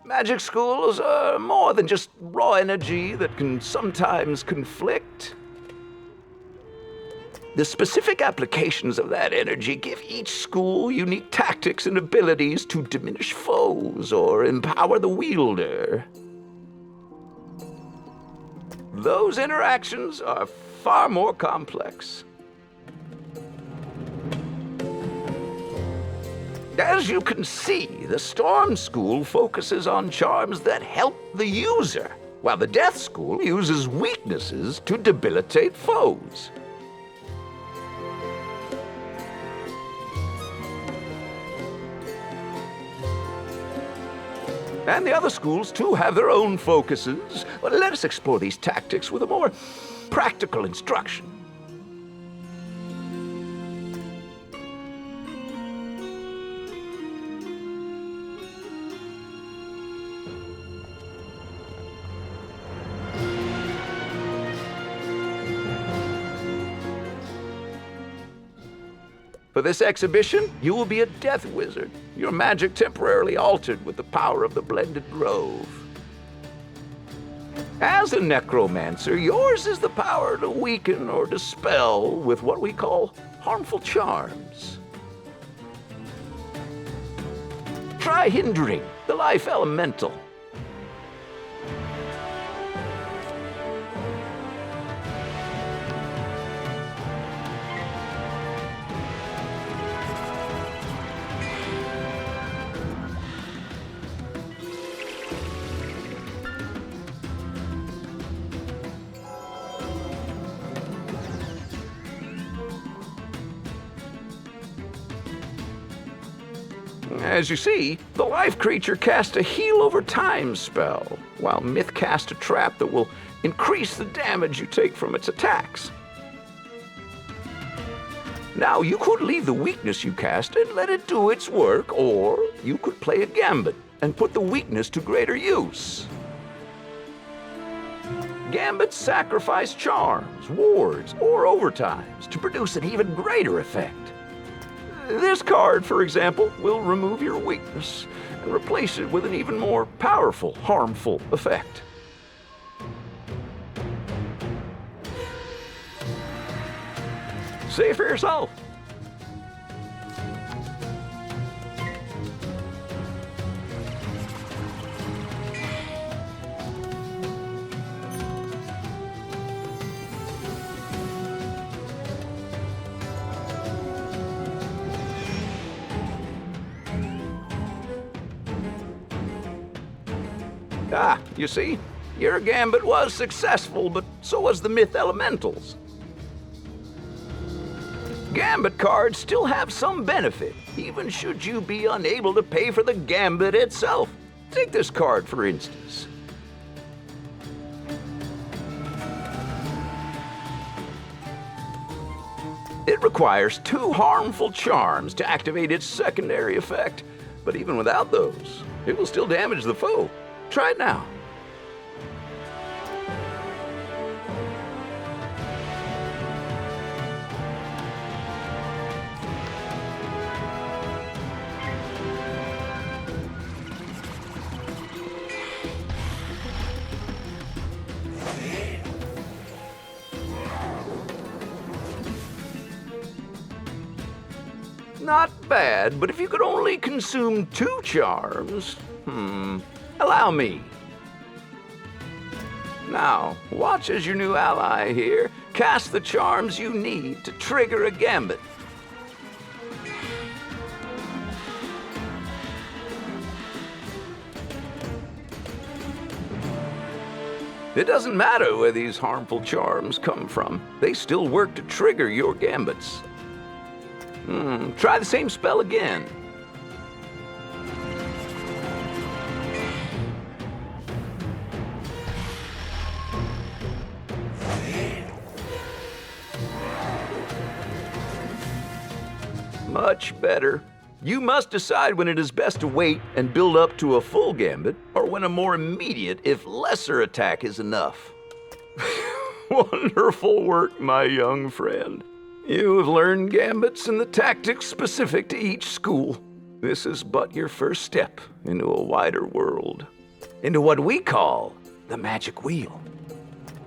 Magic schools are more than just raw energy that can sometimes conflict. The specific applications of that energy give each school unique tactics and abilities to diminish foes or empower the wielder. Those interactions are far more complex. As you can see, the Storm School focuses on charms that help the user, while the Death School uses weaknesses to debilitate foes. And the other schools, too, have their own focuses. But let us explore these tactics with a more practical instruction. For this exhibition, you will be a death wizard, your magic temporarily altered with the power of the blended grove. As a necromancer, yours is the power to weaken or dispel with what we call harmful charms. Try hindering the life elemental. As you see, the life creature casts a heal over time spell, while Myth casts a trap that will increase the damage you take from its attacks. Now, you could leave the weakness you cast and let it do its work, or you could play a gambit and put the weakness to greater use. Gambits sacrifice charms, wards, or overtimes to produce an even greater effect. This card, for example, will remove your weakness and replace it with an even more powerful, harmful effect. Say it for yourself. Ah, you see, your gambit was successful, but so was the Myth Elementals. Gambit cards still have some benefit, even should you be unable to pay for the gambit itself. Take this card, for instance. It requires 2 harmful charms to activate its secondary effect, but even without those, it will still damage the foe. Try it now. Not bad, but if you could only consume 2 charms, allow me. Now, watch as your new ally here cast the charms you need to trigger a gambit. It doesn't matter where these harmful charms come from. They still work to trigger your gambits. Try the same spell again. Much better. You must decide when it is best to wait and build up to a full gambit, or when a more immediate, if lesser attack is enough. Wonderful work, my young friend. You have learned gambits and the tactics specific to each school. This is but your first step into a wider world. into what we call the magic wheel.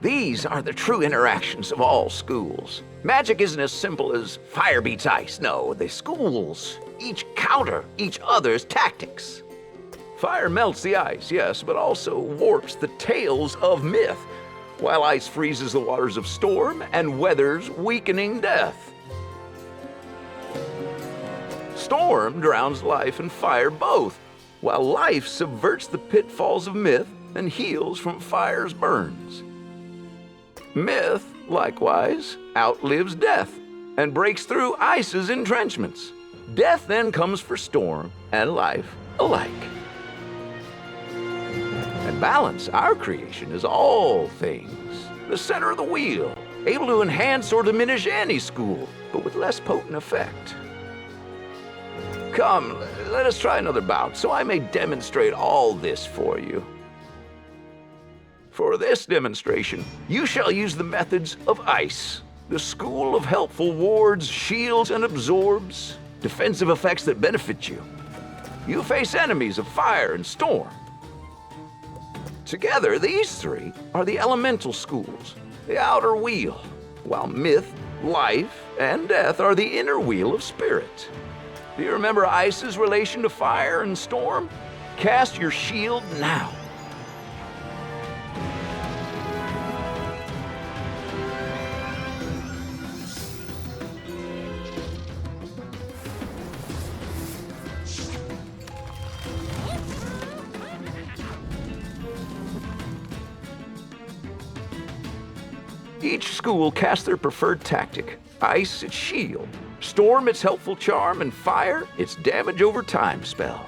These are the true interactions of all schools. Magic isn't as simple as fire beats ice. No, the schools each counter each other's tactics. Fire melts the ice, yes, but also warps the tales of myth, while ice freezes the waters of storm and weathers weakening death. Storm drowns life and fire both, while life subverts the pitfalls of myth and heals from fire's burns. Myth, likewise, outlives death and breaks through ice's entrenchments. Death then comes for storm and life alike. And balance, our creation, is all things, the center of the wheel, able to enhance or diminish any school, but with less potent effect. Come, let us try another bout, so I may demonstrate all this for you. For this demonstration, you shall use the methods of ice, the school of helpful wards, shields, and absorbs, defensive effects that benefit you. You face enemies of fire and storm. Together, these three are the elemental schools, the outer wheel, while myth, life, and death are the inner wheel of spirit. Do you remember ice's relation to fire and storm? Cast your shield now. Each school casts their preferred tactic. Ice, its shield. Storm, its helpful charm. And fire, its damage over time spell.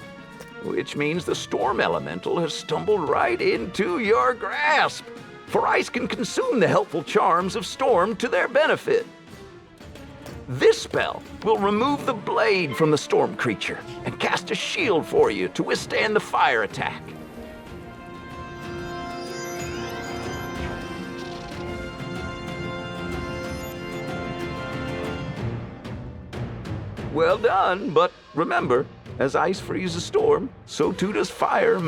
Which means the storm elemental has stumbled right into your grasp. For ice can consume the helpful charms of storm to their benefit. This spell will remove the blade from the storm creature and cast a shield for you to withstand the fire attack. Well done, but remember, as ice freezes storm, so too does fire.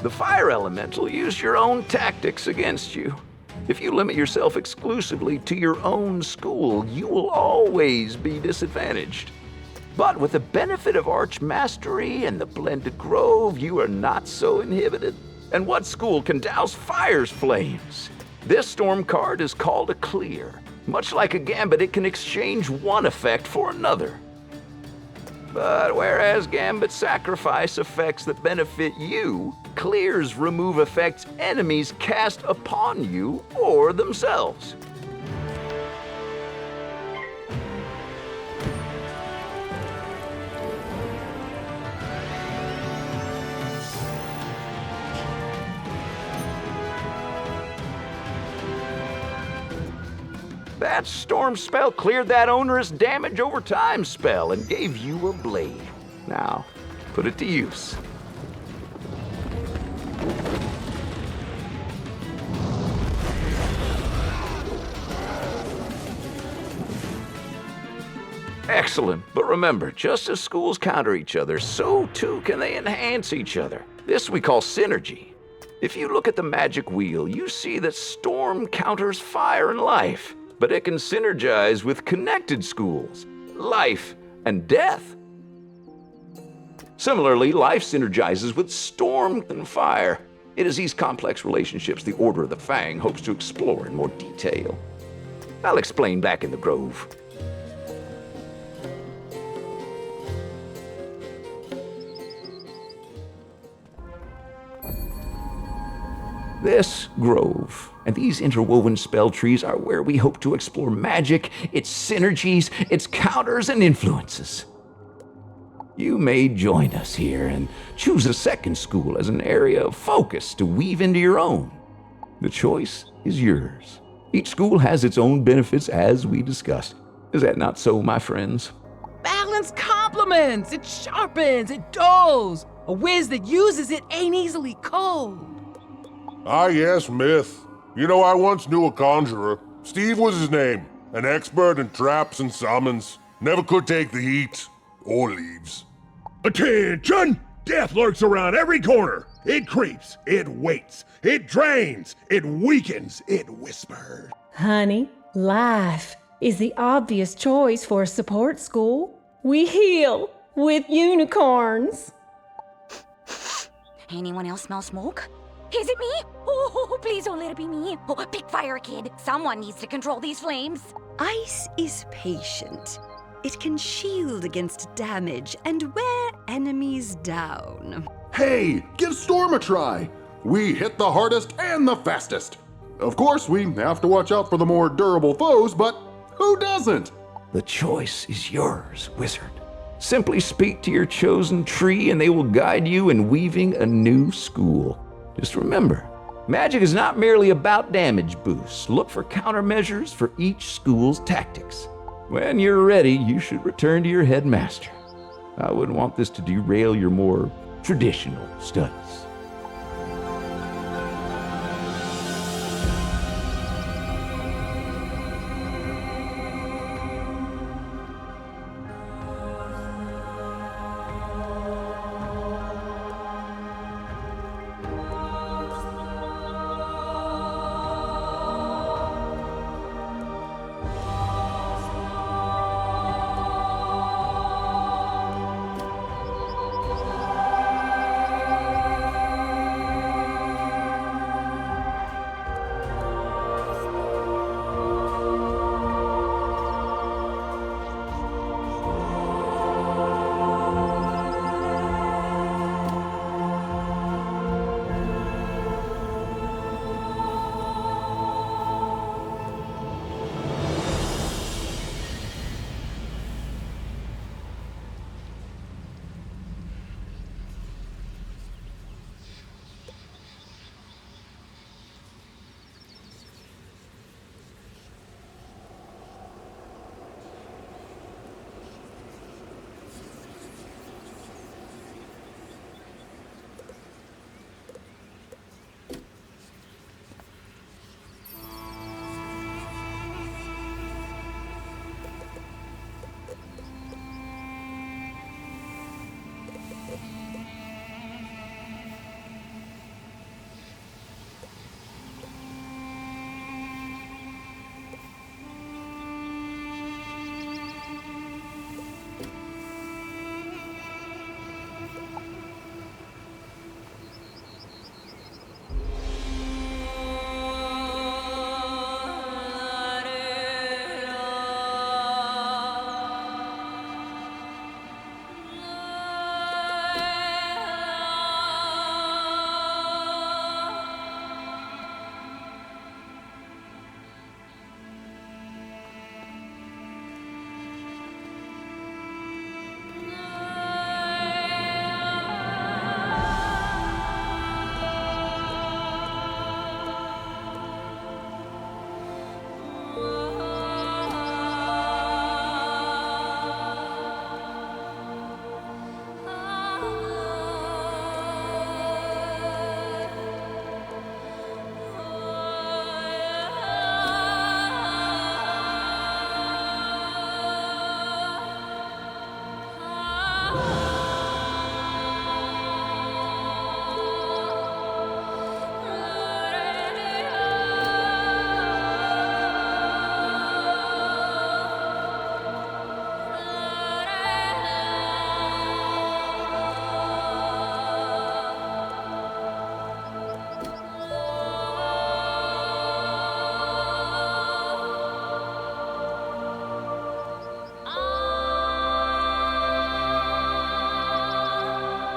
The fire elemental used your own tactics against you. If you limit yourself exclusively to your own school, you will always be disadvantaged. But with the benefit of arch mastery and the blended grove, you are not so inhibited. And what school can douse fire's flames? This storm card is called a clear. Much like a gambit, it can exchange one effect for another. But whereas gambits sacrifice effects that benefit you, clears remove effects enemies cast upon you or themselves. That storm spell cleared that onerous damage over time spell and gave you a blade. Now, put it to use. Excellent, but remember, just as schools counter each other, so too can they enhance each other. This we call synergy. If you look at the magic wheel, you see that storm counters fire and life, but it can synergize with connected schools, life and death. Similarly, life synergizes with storm and fire. It is these complex relationships the Order of the Fang hopes to explore in more detail. I'll explain back in the grove. This grove and these interwoven spell trees are where we hope to explore magic, its synergies, its counters and influences. You may join us here and choose a second school as an area of focus to weave into your own. The choice is yours. Each school has its own benefits as we discussed. Is that not so, my friends? Balance complements, it sharpens, it dulls. A whiz that uses it ain't easily cold. Ah, yes, myth. You know, I once knew a conjurer. Steve was his name. An expert in traps and summons. Never could take the heat. Or leaves. Attention! Death lurks around every corner. It creeps, it waits, it drains, it weakens, it whispers. Honey, life is the obvious choice for a support school. We heal with unicorns. Anyone else smell smoke? Is it me? Oh, please don't let it be me. Oh, pick fire, kid. Someone needs to control these flames. Ice is patient. It can shield against damage and wear enemies down. Hey, give Storm a try. We hit the hardest and the fastest. Of course, we have to watch out for the more durable foes, but who doesn't? The choice is yours, wizard. Simply speak to your chosen tree and they will guide you in weaving a new school. Just remember, magic is not merely about damage boosts. Look for countermeasures for each school's tactics. When you're ready, you should return to your headmaster. I wouldn't want this to derail your more traditional studies.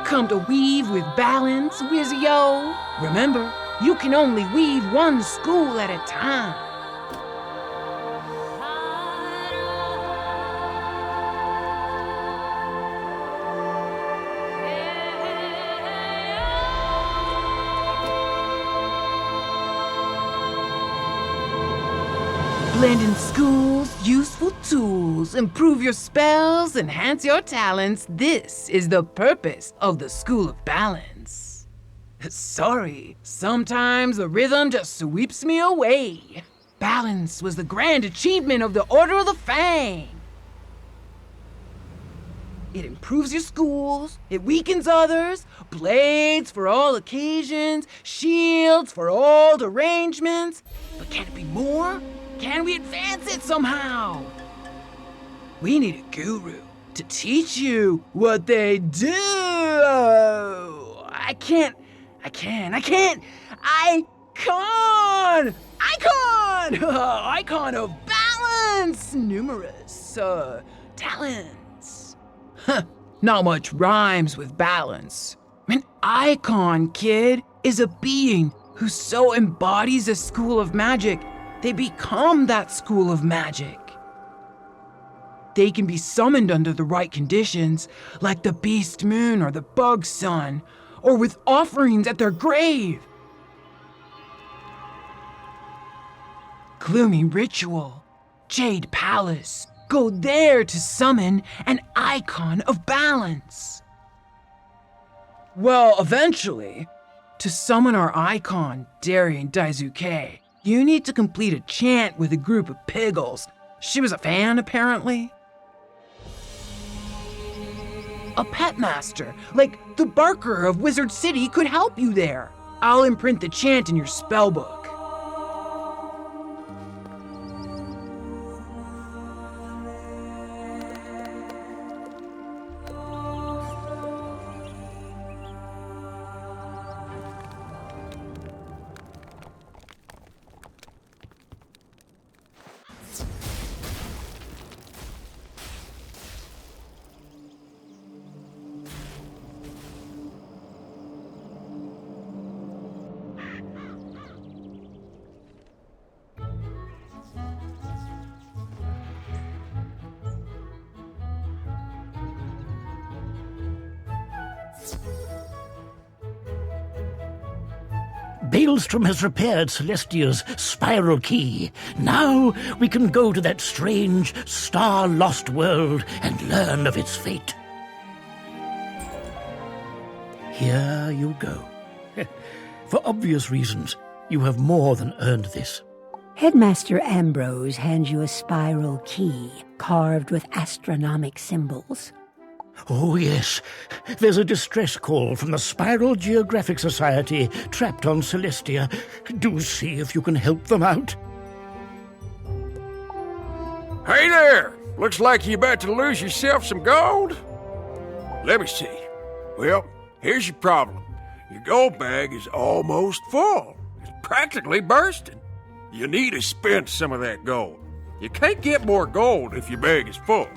Come to weave with balance, Wizio. Remember, you can only weave one school at a time. Blending schools, useful tools, improve your spells, enhance your talents. This is the purpose of the School of Balance. Sorry, sometimes the rhythm just sweeps me away. Balance was the grand achievement of the Order of the Fang. It improves your schools, it weakens others, blades for all occasions, shields for all derangements. But can it be more? Can we advance it somehow? We need a guru to teach you what they do. Icon! Icon of balance! Numerous, talents. Not much rhymes with balance. An icon, kid, is a being who so embodies a school of magic, they become that school of magic. They can be summoned under the right conditions, like the beast moon or the bug sun, or with offerings at their grave. Gloomy ritual, Jade Palace. Go there to summon an icon of balance. Well, eventually, to summon our icon, Darien Daisuke, you need to complete a chant with a group of piggles. She was a fan, apparently. A pet master, like the Barker of Wizard City, could help you there. I'll imprint the chant in your spellbook. Baelstrom has repaired Celestia's spiral key. Now we can go to that strange, star-lost world and learn of its fate. Here you go. For obvious reasons, you have more than earned this. Headmaster Ambrose hands you a spiral key carved with astronomic symbols. Oh, yes. There's a distress call from the Spiral Geographic Society trapped on Celestia. Do see if you can help them out. Hey there! Looks like you're about to lose yourself some gold. Let me see. Well, here's your problem. Your gold bag is almost full. It's practically bursting. You need to spend some of that gold. You can't get more gold if your bag is full.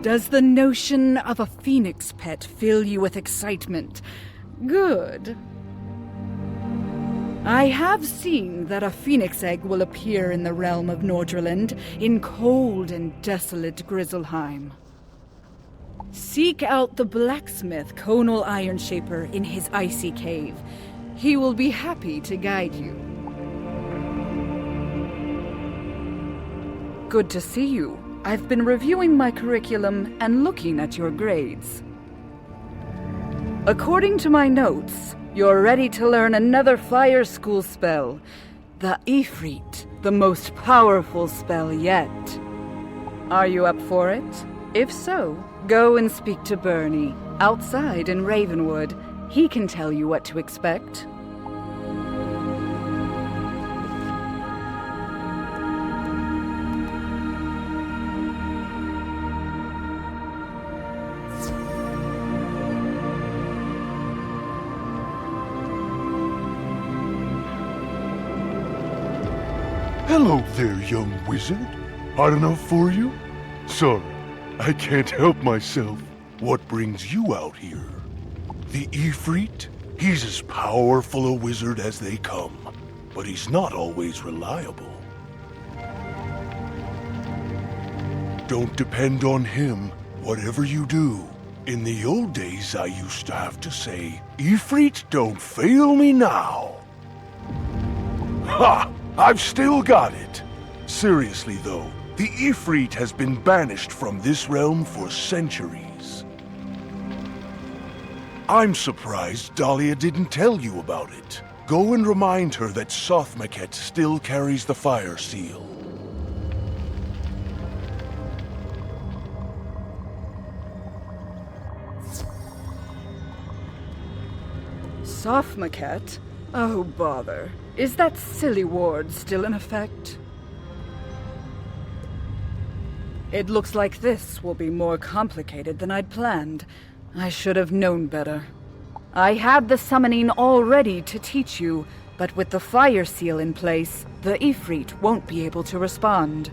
Does the notion of a phoenix pet fill you with excitement? Good. I have seen that a phoenix egg will appear in the realm of Nordrland, in cold and desolate Grizzleheim. Seek out the blacksmith Conal Ironshaper in his icy cave. He will be happy to guide you. Good to see you. I've been reviewing my curriculum and looking at your grades. According to my notes, you're ready to learn another fire school spell. The Ifrit, the most powerful spell yet. Are you up for it? If so, go and speak to Bernie, outside in Ravenwood. He can tell you what to expect. Hello there, young wizard. Hot enough for you? Sorry, I can't help myself. What brings you out here? The Ifrit? He's as powerful a wizard as they come, but he's not always reliable. Don't depend on him, whatever you do. In the old days, I used to have to say, Ifrit, don't fail me now. Ha! I've still got it. Seriously, though, the Ifrit has been banished from this realm for centuries. I'm surprised Dahlia didn't tell you about it. Go and remind her that Sothmaket still carries the fire seal. Sothmaket? Oh, bother. Is that silly ward still in effect? It looks like this will be more complicated than I'd planned. I should have known better. I had the summoning all ready to teach you, but with the fire seal in place, the Ifrit won't be able to respond.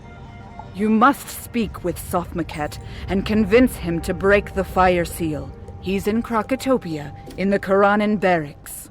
You must speak with Sothmaket and convince him to break the fire seal. He's in Krakatopia, in the Karanin barracks.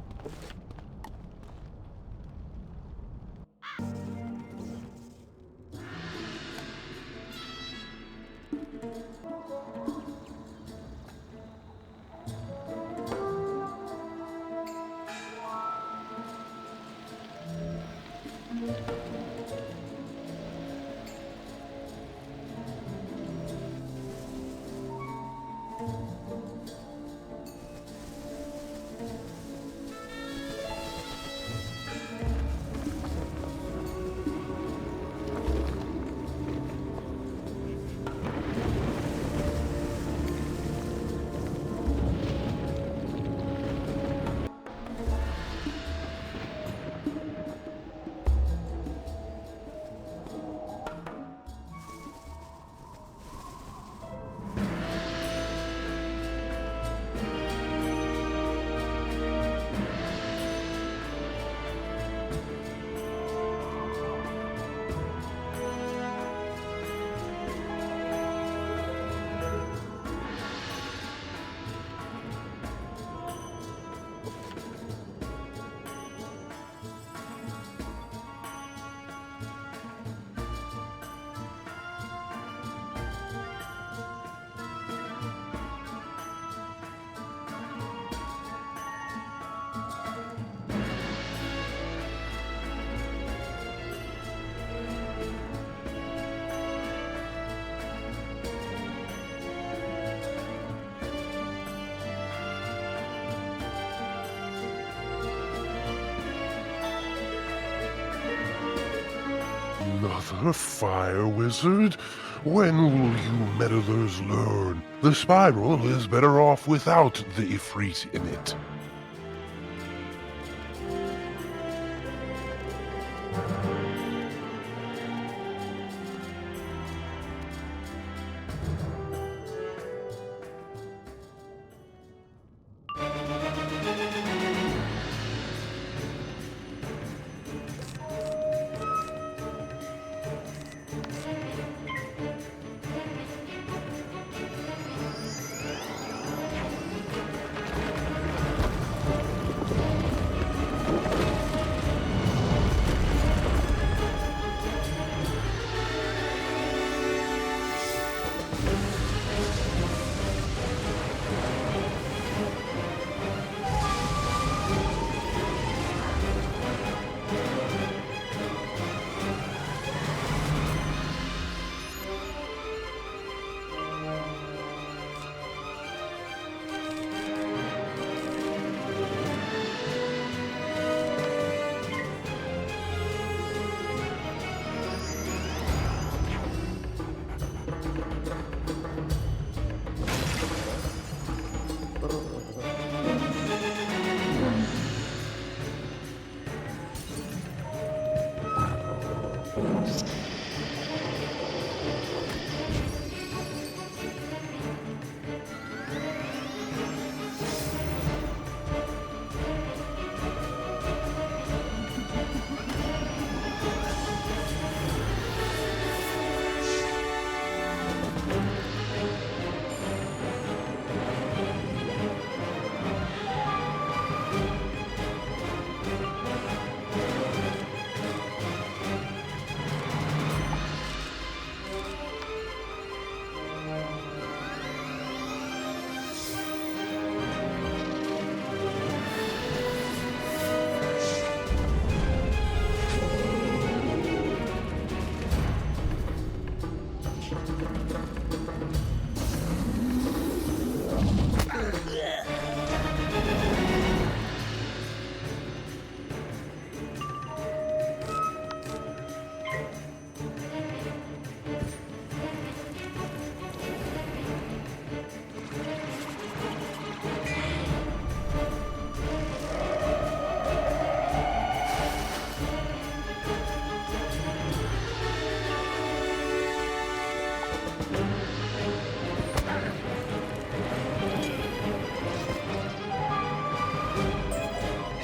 Another fire wizard? When will you meddlers learn? The spiral is better off without the Ifrit in it.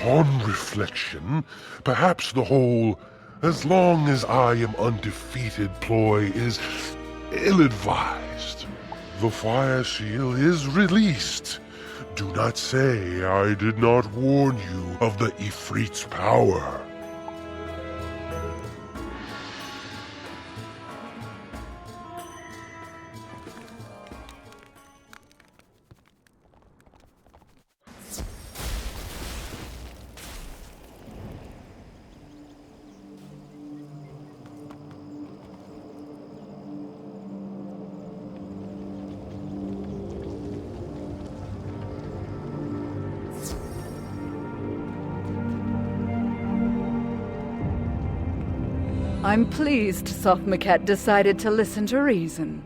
On reflection, perhaps the whole "as long as I am undefeated" ploy is ill-advised. The fire seal is released. Do not say I did not warn you of the Ifrit's power. I'm pleased Sophmacat decided to listen to reason.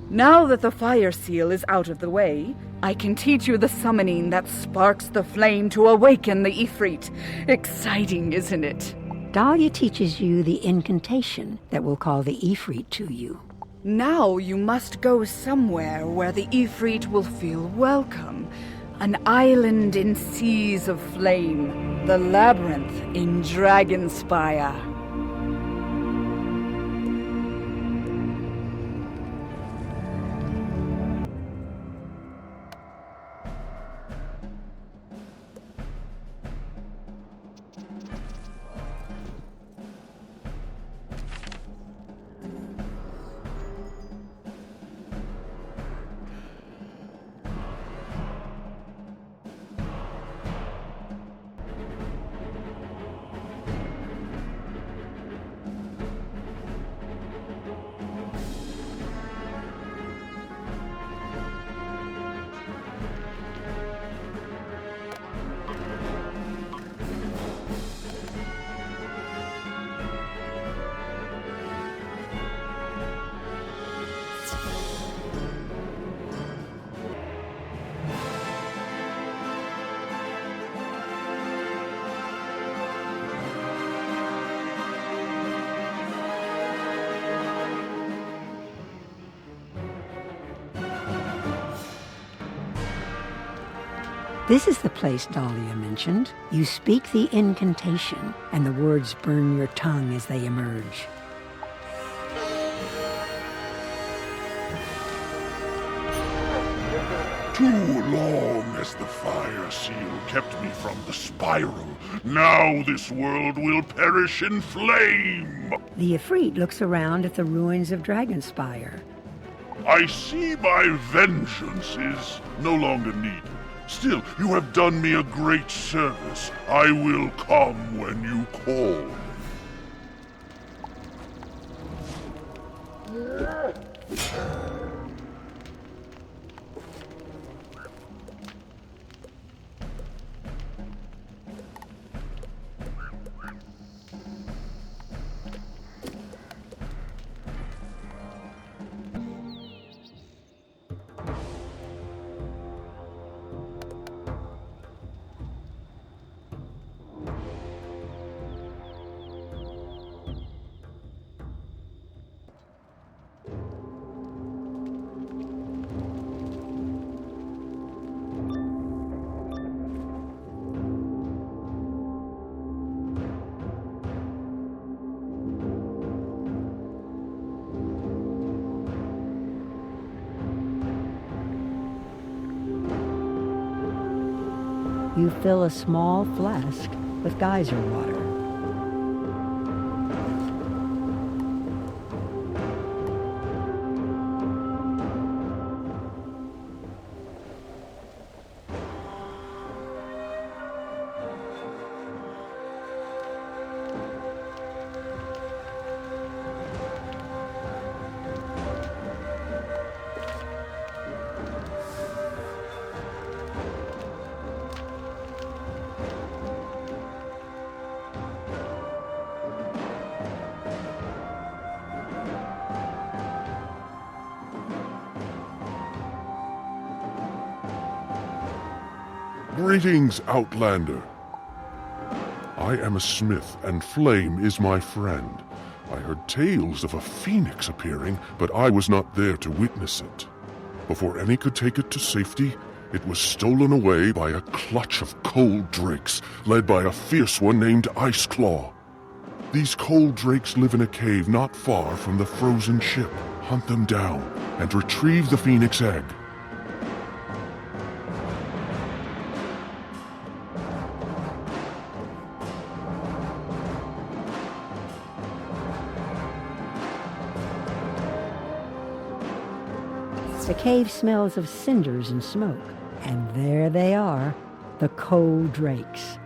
Now that the fire seal is out of the way, I can teach you the summoning that sparks the flame to awaken the Ifrit. Exciting, isn't it? Dahlia teaches you the incantation that will call the Ifrit to you. Now you must go somewhere where the Ifrit will feel welcome. An island in seas of flame. The labyrinth in Dragonspire. This is the place Dahlia mentioned. You speak the incantation, and the words burn your tongue as they emerge. Too long has the fire seal kept me from the spiral. Now this world will perish in flame. The Ifrit looks around at the ruins of Dragonspire. I see my vengeance is no longer needed. Still, you have done me a great service. I will come when you call. You fill a small flask with geyser water. Greetings, Outlander. I am a smith, and flame is my friend. I heard tales of a phoenix appearing, but I was not there to witness it. Before any could take it to safety, It was stolen away by a clutch of cold drakes, led by a fierce one named Ice Claw. These cold drakes live in a cave not far from the frozen ship. Hunt them down and retrieve the Phoenix Egg. The cave smells of cinders and smoke, and there they are, the cold drakes.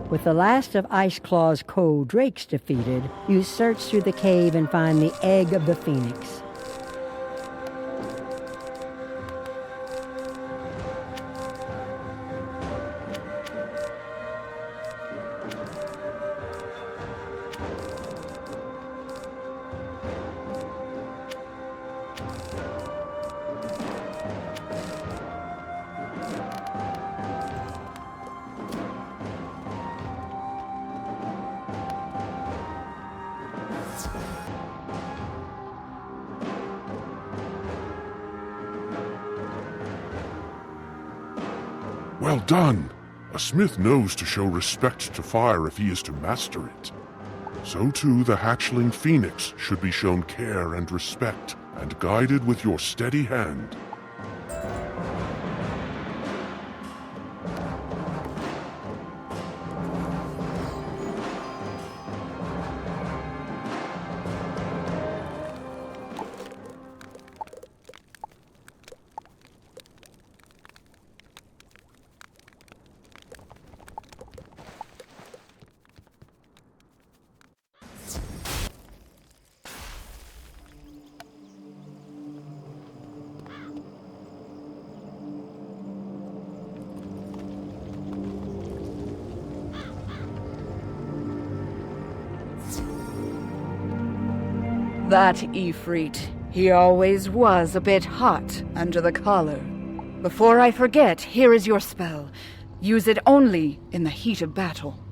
With the last of Ice Claw's co-drakes defeated, you search through the cave and find the egg of the phoenix. Well done! A smith knows to show respect to fire if he is to master it. So too the hatchling phoenix should be shown care and respect, and guided with your steady hand. That Ifrit, he always was a bit hot under the collar. Before I forget, here is your spell. Use it only in the heat of battle.